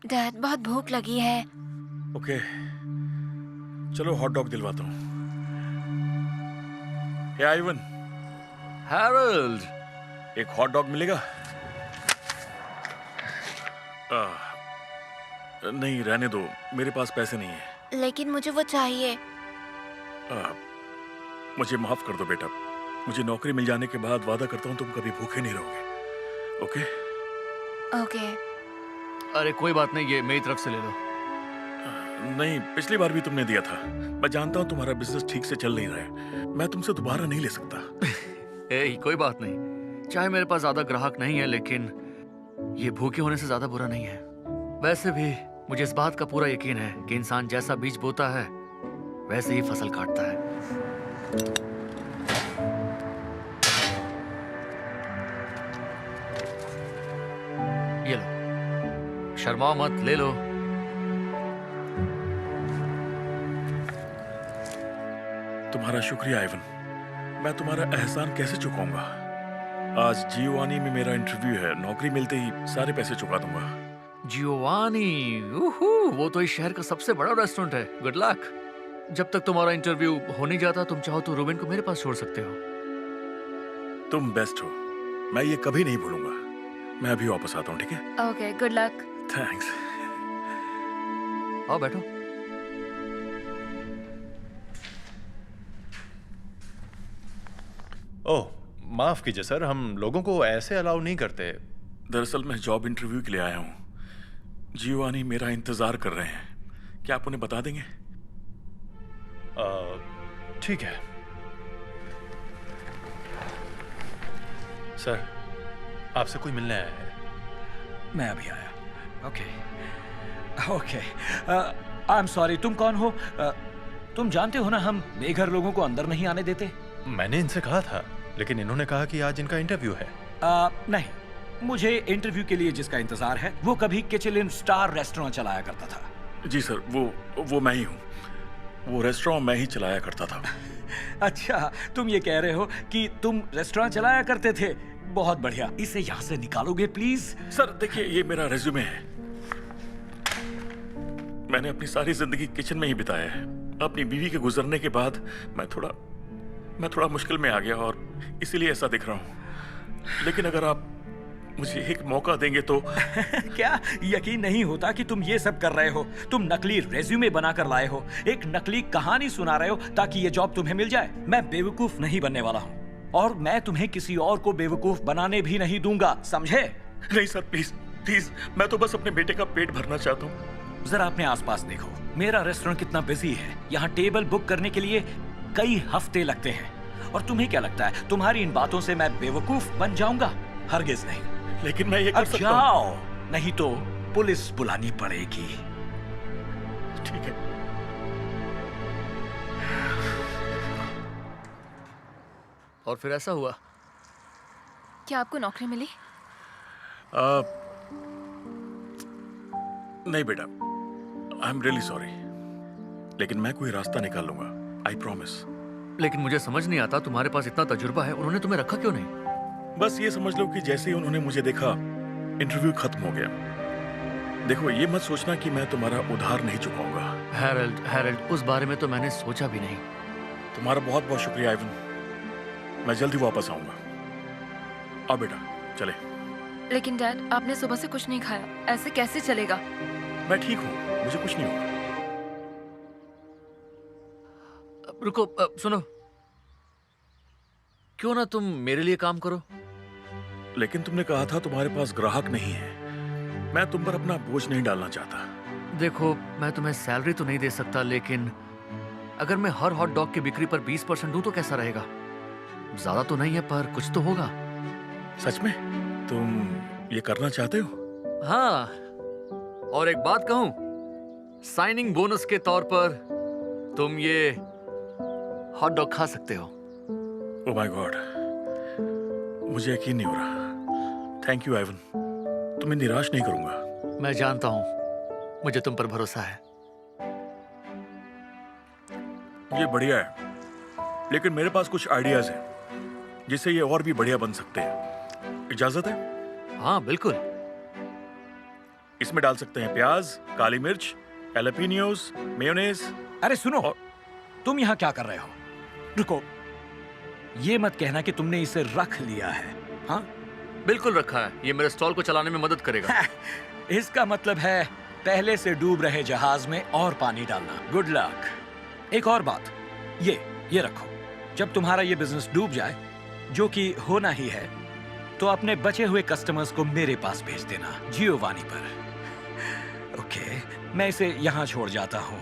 Dad बहुत भूख लगी है। ओके, चलो हॉट डॉग दिलवाता हूँ। हे आइवन, हैरोल्ड, एक हॉट डॉग मिलेगा? नहीं, रहने दो, मेरे पास पैसे नहीं है। लेकिन मुझे वो चाहिए। मुझे माफ कर दो बेटा। मुझे नौकरी मिल जाने के बाद वादा करता हूँ तुम कभी भूखे नहीं रहोगे। ओके? ओके। अरे कोई बात नहीं, ये मेरी तरफ से ले लो। नहीं, पिछली बार भी तुमने दिया था। मैं जानता हूँ तुम्हारा बिजनेस ठीक से चल नहीं रहा है। मैं तुमसे दोबारा नहीं ले सकता। कोई बात नहीं, चाहे मेरे पास ज्यादा ग्राहक नहीं है, लेकिन ये भूखे होने से ज्यादा बुरा नहीं है। वैसे भी मुझे इस बात का पूरा यकीन है कि इंसान जैसा बीज बोता है वैसे ही फसल काटता है। ये लो, शर्माओ मत, ले लो। तुम्हारा शुक्रिया आइवन। मैं तुम्हारा एहसान कैसे चुकाऊंगा? आज जियोवानी में मेरा इंटरव्यू है। नौकरी मिलते ही सारे पैसे चुका दूंगा। जियोवानी, वो तो इस शहर का सबसे बड़ा रेस्टोरेंट है। Good luck. जब तक तुम्हारा इंटरव्यू हो नहीं जाता, तुम चाहो तो रूबेन को मेरे पास छोड़ सकते हो। तुम बेस्ट हो, मैं ये कभी नहीं भूलूंगा। मैं अभी वापस आता हूँ, ठीक है? Okay, good luck. थैंक्स। आओ बैठो। ओह, माफ कीजिए सर, हम लोगों को ऐसे अलाउ नहीं करते। दरअसल मैं जॉब इंटरव्यू के लिए आया हूँ। जियोवानी मेरा इंतजार कर रहे हैं। क्या आप उन्हें बता देंगे? ठीक है सर, आपसे कोई मिलने आया है। मैं अभी आया। Okay, I am sorry. तुम कौन हो? तुम जानते हो ना, हम बेघर लोगों को अंदर नहीं आने देते। मैंने इनसे कहा था, लेकिन इन्होंने कहा कि आज इनका इंटरव्यू है। नहीं, मुझे इंटरव्यू के लिए जिसका इंतजार है वो कभी किचलिन स्टार रेस्टोरेंट चलाया करता था। जी सर, वो मैं ही हूँ। वो रेस्टोरेंट मैं ही चलाया करता था। अच्छा, तुम ये कह रहे हो कि तुम रेस्टोरेंट चलाया करते थे? बहुत बढ़िया। इसे यहाँ से निकालोगे प्लीज? सर देखिए, ये मेरा रेज्यूमे है। मैंने अपनी सारी जिंदगी किचन में ही बिताया है। अपनी बीवी के गुजरने के बाद मैं थोड़ा मुश्किल में आ गया और इसीलिए ऐसा दिख रहा हूँ। लेकिन अगर आप मुझे एक मौका देंगे तो क्या यकीन नहीं होता कि तुम ये सब कर रहे हो? तुम नकली रेज्यूमे बनाकर लाए हो, एक नकली कहानी सुना रहे हो ताकि ये जॉब तुम्हें मिल जाए। मैं बेवकूफ नहीं बनने वाला हूँ और मैं तुम्हें किसी और को बेवकूफ बनाने भी नहीं दूंगा, समझे? नहीं सर, प्लीज प्लीज, मैं तो बस अपने बेटे का पेट भरना चाहता हूँ। जरा अपने आसपास देखो, मेरा रेस्टोरेंट कितना बिजी है। यहाँ टेबल बुक करने के लिए कई हफ्ते लगते हैं। और तुम्हें क्या लगता है तुम्हारी इन बातों से मैं बेवकूफ बन जाऊंगा? हरगिज नहीं। लेकिन मैं ये कर अब सकता हूँ। जाओ, नहीं तो पुलिस बुलानी पड़ेगी। ठीक है। और फिर ऐसा हुआ? क्या आपको नौकरी मिली? नहीं बेटा, आई एम रियली सॉरी, लेकिन मैं कोई रास्ता निकाल लूंगा, आई प्रॉमिस। लेकिन मुझे समझ नहीं आता, तुम्हारे पास इतना तजुर्बा है, उन्होंने तुम्हें रखा क्यों नहीं? बस ये समझ लो कि जैसे ही उन्होंने मुझे देखा, इंटरव्यू खत्म हो गया। देखो, ये मत सोचना कि मैं तुम्हारा उधार नहीं चुकाऊंगा। हैरोल्ड, उस बारे में तो मैंने सोचा भी नहीं। तुम्हारा बहुत बहुत शुक्रिया आइवन। मैं जल्दी वापस आऊंगा। आओ बेटा, चले। लेकिन डैड, आपने सुबह से कुछ नहीं खाया, ऐसे कैसे चलेगा? मैं ठीक हूँ, मुझे कुछ नहीं होगा। रुको, सुनो, क्यों ना तुम मेरे लिए काम करो? लेकिन तुमने कहा था तुम्हारे पास ग्राहक नहीं है। मैं तुम पर अपना बोझ नहीं डालना चाहता। देखो, मैं तुम्हें सैलरी तो नहीं दे सकता, लेकिन अगर मैं हर हॉट डॉग की बिक्री पर 20% दूं तो कैसा रहेगा? ज्यादा तो नहीं है, पर कुछ तो होगा। सच में तुम ये करना चाहते हो? हाँ, और एक बात कहूं, साइनिंग बोनस के तौर पर तुम ये हॉट डॉग खा सकते हो। ओह माय गॉड, मुझे यकीन नहीं हो रहा। थैंक यू आइवन, तुम्हें निराश नहीं करूंगा। मैं जानता हूं, मुझे तुम पर भरोसा है। ये बढ़िया है, लेकिन मेरे पास कुछ आइडियाज हैं जिससे ये और भी बढ़िया बन सकते हैं। इजाजत है? हाँ बिल्कुल। इसमें डाल सकते हैं प्याज, काली मिर्च, एलपिनियोस, मेयोनेज। अरे सुनो, और- तुम यहाँ क्या कर रहे हो? रुको, ये मत कहना कि तुमने इसे रख लिया है। हाँ, बिल्कुल रखा है, ये मेरे स्टॉल को चलाने में मदद करेगा। इसका मतलब है पहले से डूब रहे जहाज में और पानी डालना। Good luck. एक और बात, ये रखो। जब तुम्हारा ये बिजनेस डूब जाए, जो कि होना ही है, तो अपने बचे हुए कस्टमर्स को मेरे पास भेज देना, जियोवानी पर। ओके, मैं इसे यहाँ छोड़ जाता हूँ।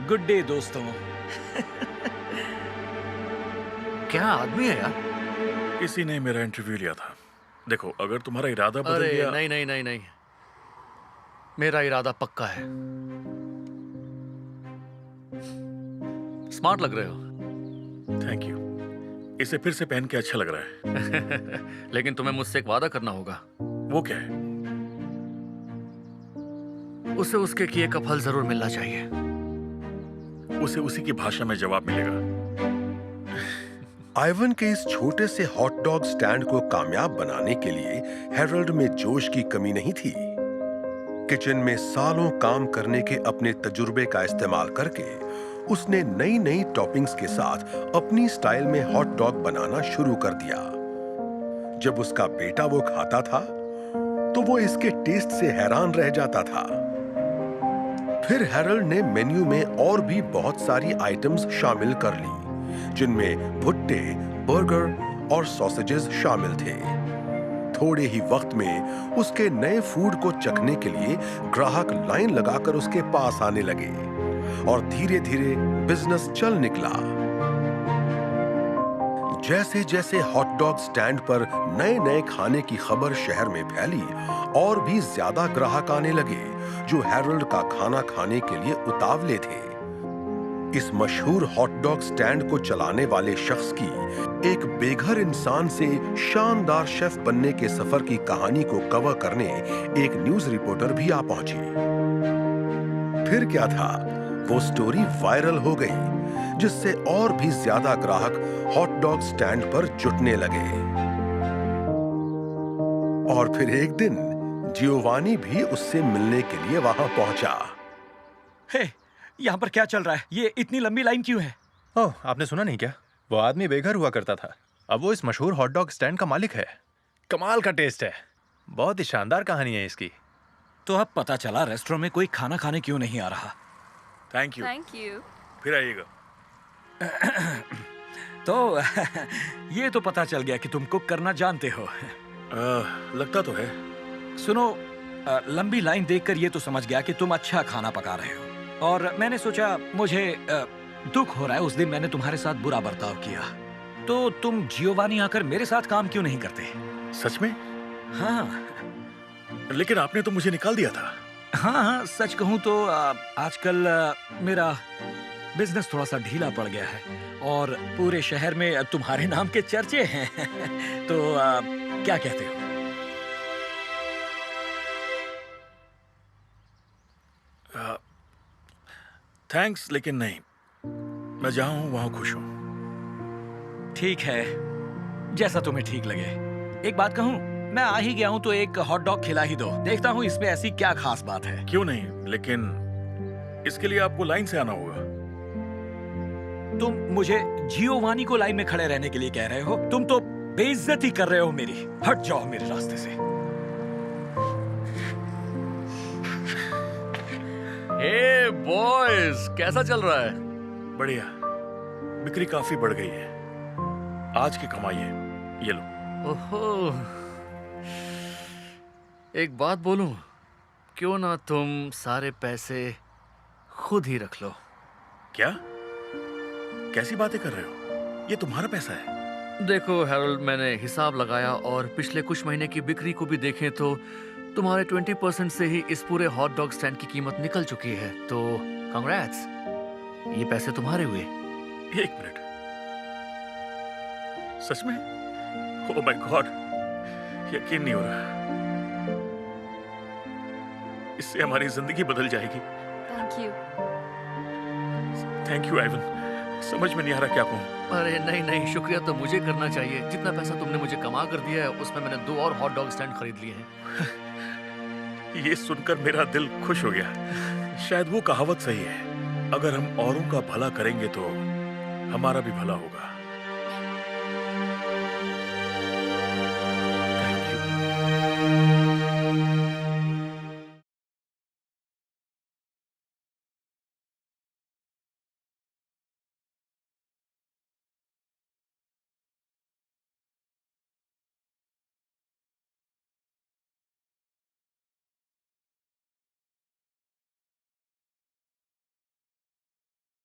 गुड डे दोस्तों। क्या आदमी है यार? किसी ने मेरा इंटरव्यू लिया था। देखो, अगर तुम्हारा इरादा बदल अरे गया। नहीं नहीं नहीं नहीं, मेरा इरादा पक्का है। स्मार्ट लग रहे हो। Thank you. इसे फिर से पहन के अच्छा लग रहा है। लेकिन तुम्हें मुझसे एक वादा करना होगा। वो क्या है? उसे उसके किए का फल जरूर मिलना चाहिए। उसे उसी की भाषा में जवाब मिलेगा। आइवन के इस छोटे से हॉट डॉग स्टैंड को कामयाब बनाने के लिए हेरल्ड में जोश की कमी नहीं थी। किचन में सालों काम करने के अपने तजुर्बे का इस्तेमाल करके उसने नई नई टॉपिंग्स के साथ अपनी स्टाइल में हॉट डॉग बनाना शुरू कर दिया। जब उसका बेटा वो खाता था तो वो इसके टेस्ट से हैरान रह जाता था। फिर हेरल्ड ने मेन्यू में और भी बहुत सारी आइटम्स शामिल कर ली, जिनमें भुट्टे, बर्गर और सॉसेजेस शामिल थे। थोड़े ही वक्त में उसके नए फूड को चखने के लिए ग्राहक लाइन लगाकर उसके पास आने लगे और धीरे धीरे बिजनेस चल निकला। जैसे जैसे हॉट डॉग स्टैंड पर नए नए खाने की खबर शहर में फैली, और भी ज्यादा ग्राहक आने लगे जो हेरल्ड का खाना खाने के लिए उतावले थे। इस मशहूर हॉट डॉग स्टैंड को चलाने वाले शख्स की एक बेघर इंसान से शानदार शेफ बनने के सफर की कहानी को कवर करने एक न्यूज रिपोर्टर भी आ पहुंची। फिर क्या था, वो स्टोरी वायरल हो गई, जिससे और भी ज्यादा ग्राहक हॉट डॉग स्टैंड पर जुटने लगे। और फिर एक दिन जियोवानी भी उससे मिलने के लिए वहां पहुंचा। हे, यहाँ पर क्या चल रहा है? ये इतनी लंबी लाइन क्यों है? ओह, आपने सुना नहीं क्या? वो आदमी बेघर हुआ करता था, अब वो इस मशहूर हॉट डॉग स्टैंड का मालिक है। कमाल का टेस्ट है, बहुत ही शानदार कहानी है इसकी। तो अब पता चला रेस्टोरेंट में कोई खाना खाने क्यों नहीं आ रहा। Thank you. Thank you. फिर आइएगा। तो ये तो पता चल गया कि तुम कुक करना जानते हो। लगता तो है। सुनो, लंबी लाइन देखकर ये तो समझ गया कि तुम अच्छा खाना पका रहे हो, और मैंने सोचा मुझे दुख हो रहा है, उस दिन मैंने तुम्हारे साथ बुरा बर्ताव किया, तो तुम जियोवानी आकर मेरे साथ काम क्यों नहीं करते? सच में? हाँ लेकिन आपने तो मुझे निकाल दिया था। हाँ, सच कहूँ तो आजकल मेरा बिजनेस थोड़ा सा ढीला पड़ गया है और पूरे शहर में तुम्हारे नाम के चर्चे हैं। तो क्या कहते हो? थैंक्स, लेकिन नहीं। मैं जहां हूं वहां खुश हूं। ठीक है, जैसा तुम्हें ठीक लगे। एक बात कहूँ, मैं आ ही गया हूँ तो एक हॉट डॉग खिला ही दो। देखता हूँ इसमें ऐसी क्या खास बात है। क्यों नहीं, लेकिन इसके लिए आपको लाइन से आना होगा। तुम मुझे जियोवानी को लाइन में खड़े रहने के लिए कह रहे हो? तुम तो बेइज्जती कर रहे हो मेरी। हट जाओ मेरे रास्ते से। हे बॉयज, कैसा चल रहा है? बढ़िया, बिक्री काफी बढ़ गई है। आज की कमाई है, ये लो। ओहो, एक बात बोलूं, क्यों ना तुम सारे पैसे खुद ही रख लो? क्या? कैसी बातें कर रहे हो? ये तुम्हारा पैसा है। देखो हेरल्ड, मैंने हिसाब लगाया और पिछले कुछ महीने की बिक्री को भी देखें तो तुम्हारे 20% से ही इस पूरे हॉट डॉग स्टैंड की कीमत निकल चुकी है। तो कांग्रेट्स, ये पैसे तुम्हारे हुए। एक मिनट, सच में? ओह माय गॉड, यकीन नहीं हो रहा। इससे हमारी जिंदगी बदल जाएगी। Thank you. Thank you Ivan. समझ में नहीं आ रहा क्या कहूँ। अरे नहीं नहीं, शुक्रिया तो मुझे करना चाहिए। जितना पैसा तुमने मुझे कमा कर दिया है उसमें मैंने 2 और हॉट डॉग स्टैंड खरीद लिए हैं। ये सुनकर मेरा दिल खुश हो गया। शायद वो कहावत सही है, अगर हम औरों का भला करेंगे तो हमारा भी भला होगा।